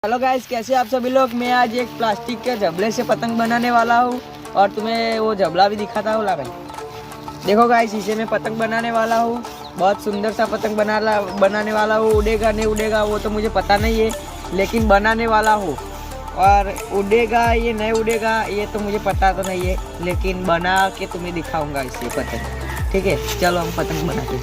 Hello guys, कैसे आप सभी लोग। मैं आज एक प्लास्टिक के जबले से पतंग बनाने वाला हूँ और तुम्हें वो जबला भी दिखाता हूँ। ला भाई देखो गाइस, इसे मैं पतंग बनाने वाला हूँ। बहुत सुंदर सा पतंग बनाने वाला हूँ। उड़ेगा नहीं उड़ेगा वो तो मुझे पता नहीं है, लेकिन बनाने वाला हूँ। और उड़ेगा ये नहीं उड़ेगा ये तो मुझे पता तो नहीं है, लेकिन बना के तुम्हें दिखाऊंगा इसे पतंग। ठीक है, चलो हम पतंग बनाते हैं।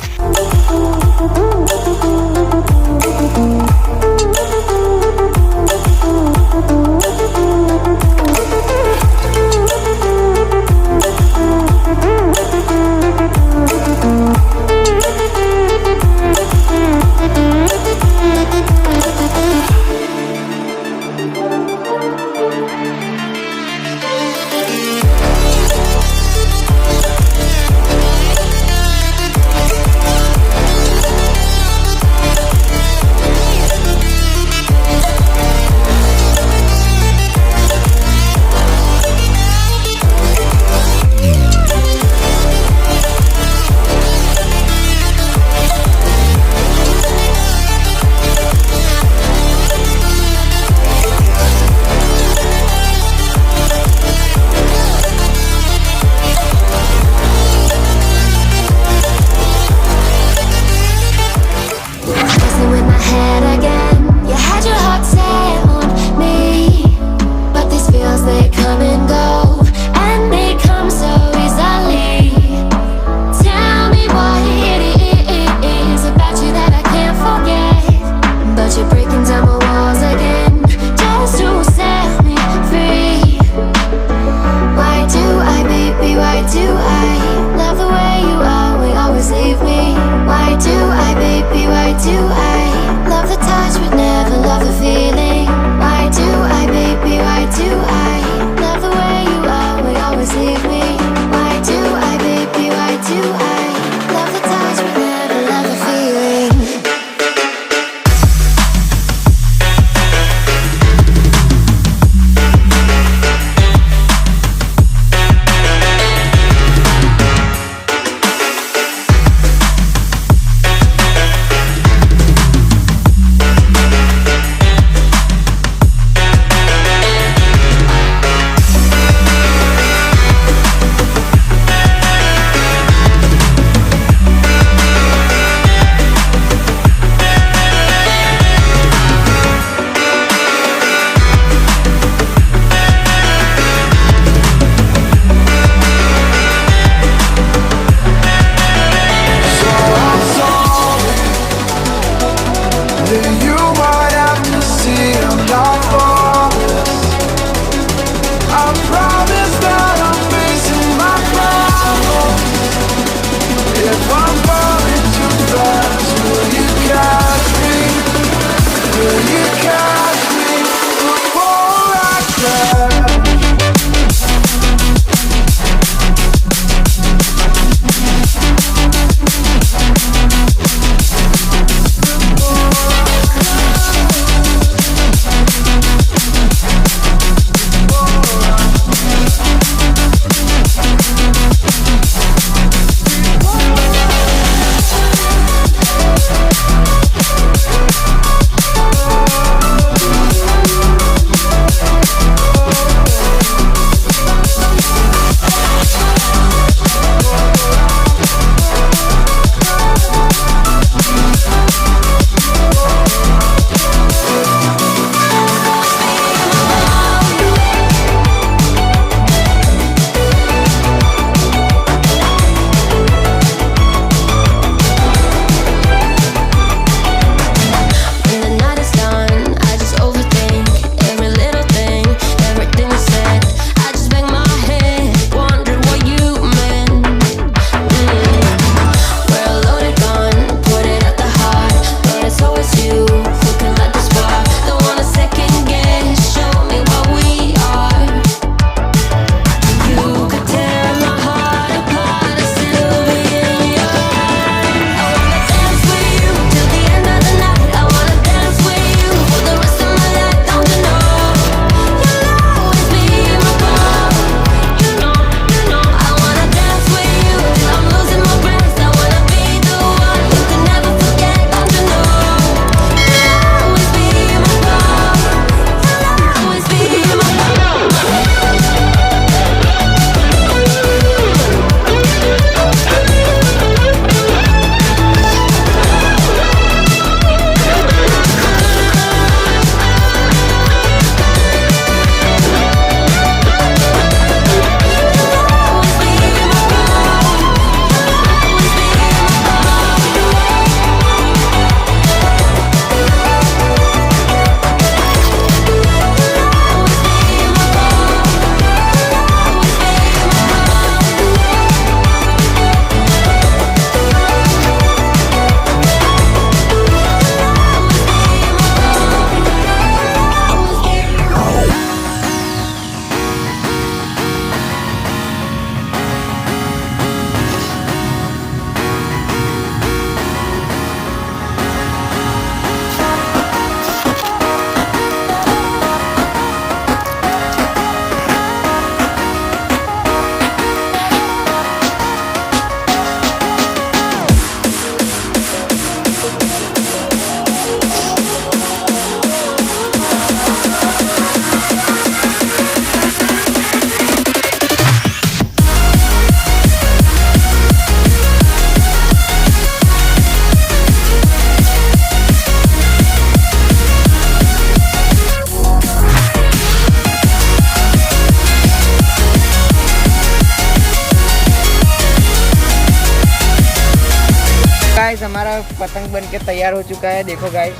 हमारा पतंग बन के तैयार हो चुका है। देखो गाइस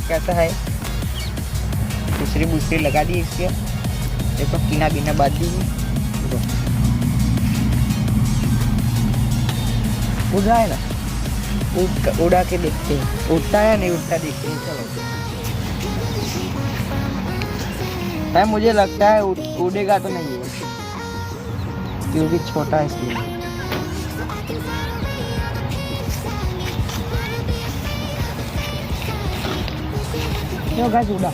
कैसा है, दूसरी बूसरी लगा दी इसके, देखो किना बिना बात दी। उड़ रहा है ना, उड़ा के देखते हैं उड़ता है नहीं उड़ता, देखते हैं। चलो है, मुझे लगता है उड़ेगा तो नहीं है क्योंकि छोटा है इसलिए। क्यों गाइस उड़ा।